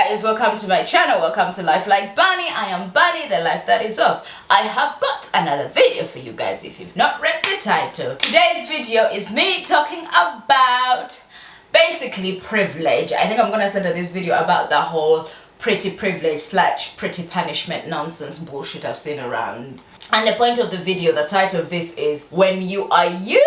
guys, welcome to my channel. Welcome to Life Like Bunny. I am Bunny, the life that is off. I have got another video for you guys if you've not read the title. Today's video is me talking about basically privilege. I think I'm gonna center this video about the whole pretty privilege / pretty punishment nonsense bullshit I've seen around. And the point of the video, the title of this is when you are used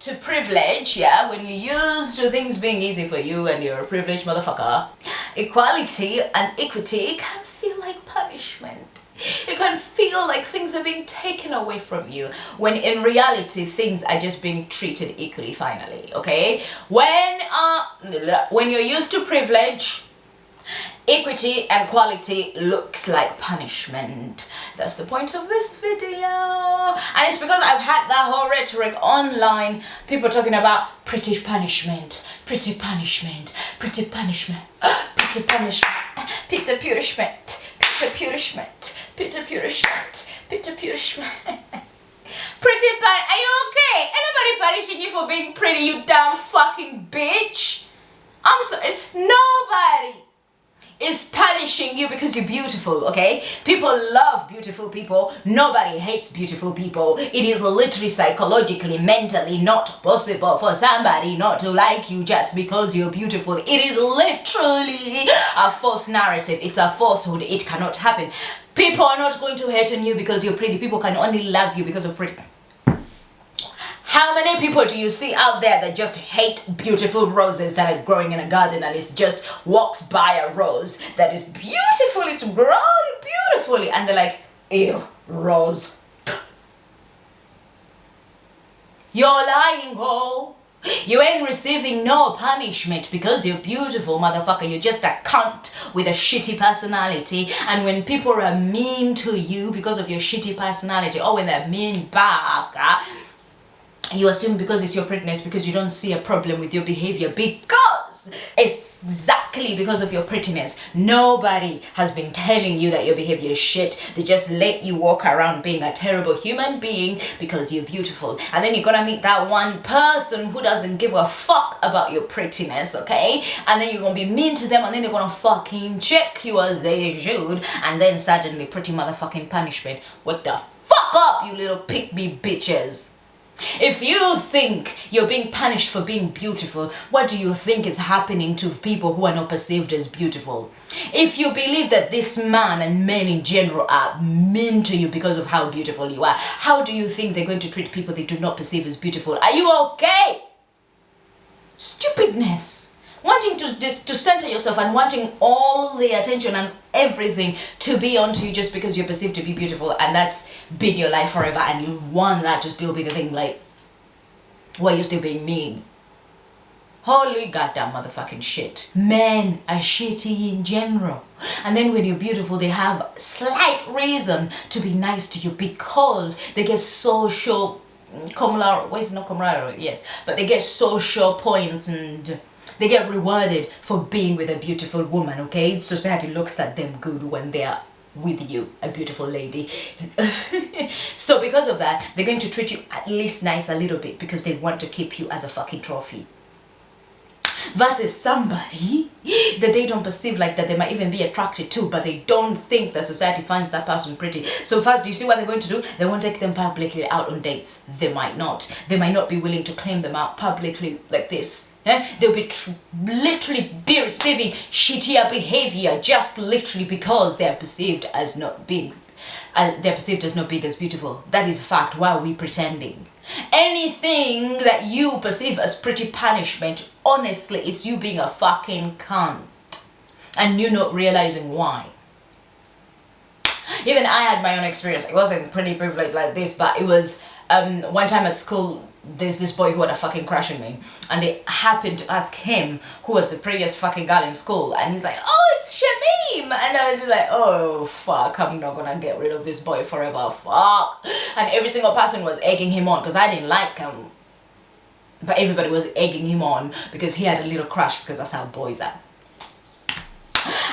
to privilege, when you used to things being easy for you and you're a privileged motherfucker, equality and equity can feel like punishment. It can feel like things are being taken away from you when in reality things are just being treated equally finally, okay? When you're used to privilege, equity and equality looks like punishment. That's the point of this video. And it's because I've had that whole rhetoric online. People talking about pretty punishment, pretty punishment, pretty punishment, pretty punishment, pretty punishment, pretty punishment, pretty punishment, pretty punishment. Are you okay? Ain't nobody punishing you for being pretty, you damn fucking bitch. I'm sorry, nobody is punishing you because you're beautiful, okay? People love beautiful people. Nobody hates beautiful people. It is literally psychologically, mentally not possible for somebody not to like you just because you're beautiful. It is literally a false narrative. It's a falsehood. It cannot happen. People are not going to hate on you because you're pretty. People can only love you because of pretty. How many people do you see out there that just hate beautiful roses that are growing in a garden and it's just walks by a rose that is beautiful, it's grown beautifully, and they're like, ew, rose. You're lying, ho. You ain't receiving no punishment because you're beautiful, motherfucker. You're just a cunt with a shitty personality. And when people are mean to you because of your shitty personality, or when they're mean back, you assume because it's your prettiness, because you don't see a problem with your behavior, because exactly because of your prettiness. Nobody has been telling you that your behavior is shit. They just let you walk around being a terrible human being because you're beautiful. And then you're gonna meet that one person who doesn't give a fuck about your prettiness, okay? And then you're gonna be mean to them, and then they're gonna fucking check you as they should, and then suddenly pretty motherfucking punishment. What the fuck up, you little pick-me bitches? If you think you're being punished for being beautiful, what do you think is happening to people who are not perceived as beautiful? If you believe that this man and men in general are mean to you because of how beautiful you are, how do you think they're going to treat people they do not perceive as beautiful? Are you okay? Stupidness. Wanting to center yourself and wanting all the attention and everything to be onto you just because you're perceived to be beautiful, and that's been your life forever, and you want that to still be the thing, like, why you're still being mean. Holy goddamn motherfucking shit. Men are shitty in general. And then when you're beautiful, they have slight reason to be nice to you because they get social camaraderie, yes, but they get social points and they get rewarded for being with a beautiful woman, okay? Society looks at them good when they are with you, a beautiful lady. So because of that, they're going to treat you at least nice a little bit because they want to keep you as a fucking trophy. Versus somebody that they don't perceive like that, they might even be attracted to, but they don't think that society finds that person pretty. So first, do you see what they're going to do? They won't take them publicly out on dates. They might not. They might not be willing to claim them out publicly like this. They'll be literally be receiving shittier behavior just literally because they're perceived as not being as beautiful. That is a fact. Why are we pretending? Anything that you perceive as pretty punishment, honestly, it's you being a fucking cunt and you not realizing why. Even I had my own experience. It wasn't pretty privileged like this, but it was one time at school. There's this boy who had a fucking crush on me, and they happened to ask him who was the prettiest fucking girl in school, and he's like, oh, it's Shamim, and I was just like, oh fuck, I'm not gonna get rid of this boy forever, fuck. And every single person was egging him on because I didn't like him, but everybody was egging him on because he had a little crush, because that's how boys are.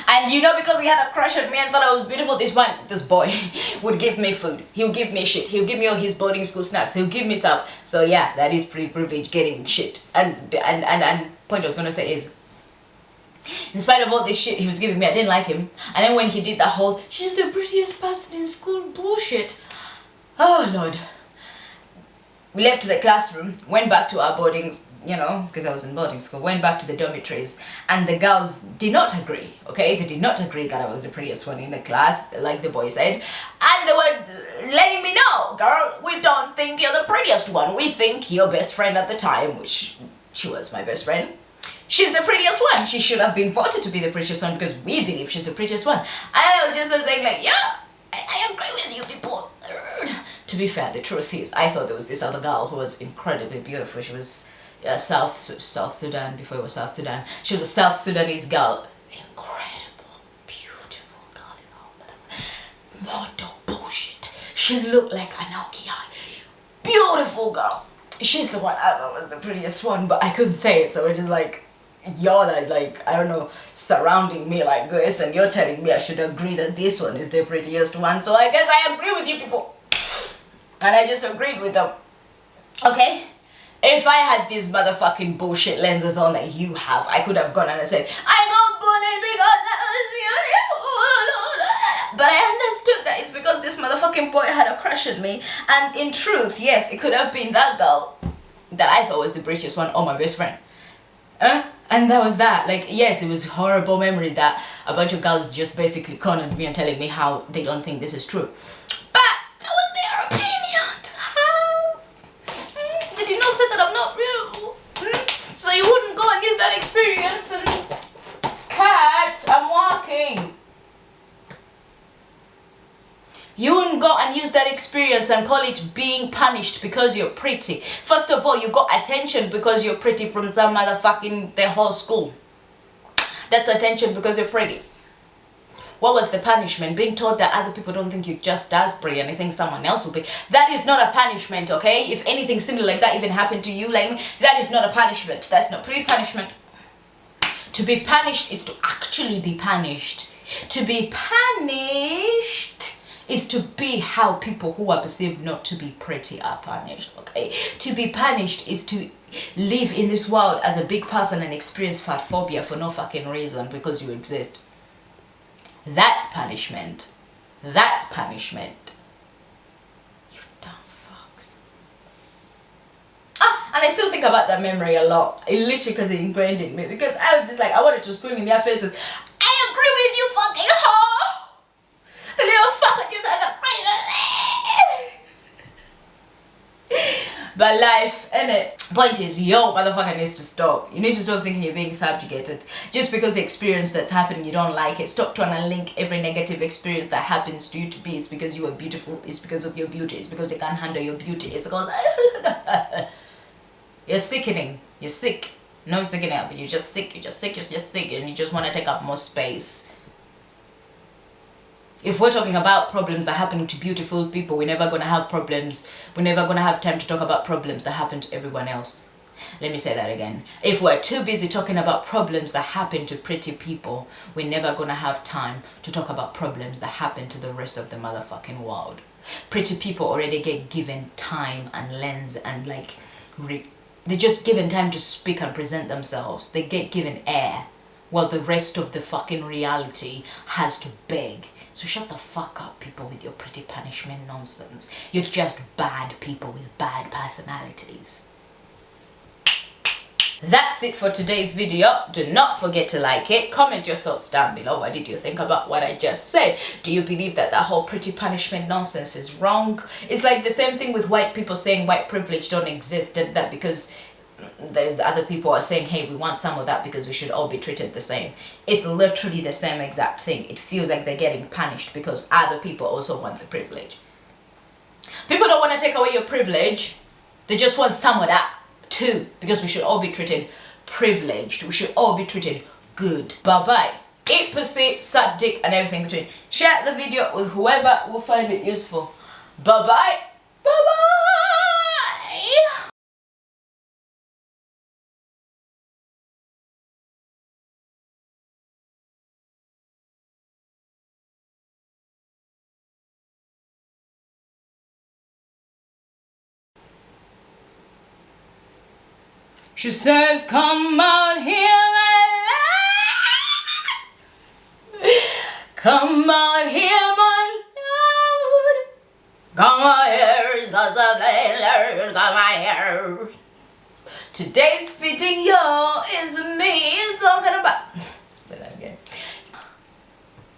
And you know, because he had a crush on me and thought I was beautiful, this boy would give me food. He'll give me shit. He'll give me all his boarding school snacks. He'll give me stuff. So yeah, that is pretty privileged, getting shit. And point I was gonna say is, In spite of all this shit he was giving me, I didn't like him. And then when he did that whole, she's the prettiest person in school bullshit. Oh Lord. We left the classroom, went back to our boarding, you know, because I was in boarding school, went back to the dormitories, and the girls did not agree, okay? They did not agree that I was the prettiest one in the class, like the boy said. And they were letting me know, girl, we don't think you're the prettiest one. We think your best friend at the time, which she was my best friend, she's the prettiest one. She should have been voted to be the prettiest one because we believe she's the prettiest one. And I was just saying like, yeah, I agree with you people. To be fair, the truth is, I thought there was this other girl who was incredibly beautiful. She was South Sudan, before it was South Sudan. She was a South Sudanese girl. Incredible, beautiful girl, you know. What the bullshit. She looked like Anoki. Beautiful girl. She's the one I thought was the prettiest one, but I couldn't say it, so I just like, y'all are like, I don't know, surrounding me like this, and you're telling me I should agree that this one is the prettiest one, so I guess I agree with you people. And I just agreed with them. Okay? If I had these motherfucking bullshit lenses on that you have, I could have gone and I said, I got bullied because I was beautiful. But I understood that it's because this motherfucking boy had a crush on me. And in truth, yes, it could have been that girl that I thought was the prettiest one, or my best friend. And that was that. Like, yes, it was a horrible memory that a bunch of girls just basically cornered me and telling me how they don't think this is true. But that was their opinion. They did not say that I'm not real. So you wouldn't go and use that experience and... Cat, I'm walking. You wouldn't go and use that experience and call it being punished because you're pretty. First of all, you got attention because you're pretty from some motherfucking the whole school. That's attention because you're pretty. What was the punishment? Being told that other people don't think you're just as pretty and they think someone else will be. That is not a punishment, okay? If anything similar like that even happened to you, like, that is not a punishment. That's not pretty punishment. To be punished is to actually be punished. To be punished is to be how people who are perceived not to be pretty are punished, okay? To be punished is to live in this world as a big person and experience fat phobia for no fucking reason because you exist. That's punishment. That's punishment. You dumb fucks. And I still think about that memory a lot. It literally because it ingrained in me. Because I was just like, I wanted to scream in their faces, I agree with you fucking hoe! The little fucker just has a But life, innit? Point is, yo, motherfucker needs to stop. You need to stop thinking you're being subjugated. Just because the experience that's happening, you don't like it. Stop trying to link every negative experience that happens to you to be it's because you are beautiful, it's because of your beauty, it's because they can't handle your beauty, it's because... You're sickening. You're sick. No sickening up, you're just sick, you're just sick, you're just sick, and you just want to take up more space. If we're talking about problems that are happening to beautiful people, we're never going to have problems. We're never going to have time to talk about problems that happen to everyone else. Let me say that again. If we're too busy talking about problems that happen to pretty people, we're never going to have time to talk about problems that happen to the rest of the motherfucking world. Pretty people already get given time and lens and like... they're just given time to speak and present themselves. They get given air while the rest of the fucking reality has to beg. So shut the fuck up, people with your pretty punishment nonsense. You're just bad people with bad personalities. That's it for today's video. Do not forget to like it. Comment your thoughts down below. What did you think about what I just said? Do you believe that that whole pretty punishment nonsense is wrong? It's like the same thing with white people saying white privilege don't exist. That because the other people are saying, hey, we want some of that because we should all be treated the same. It's literally the same exact thing. It feels like they're getting punished because other people also want the privilege. People don't want to take away your privilege. They just want some of that too, because we should all be treated privileged. We should all be treated good. Bye-bye. Eat pussy, suck dick, and everything between. Share the video with whoever will find it useful. Bye-bye. Bye-bye. She says, come out here and Come out here, my lord. Come out here, it's got something, got my hair. Today's fitting, yo,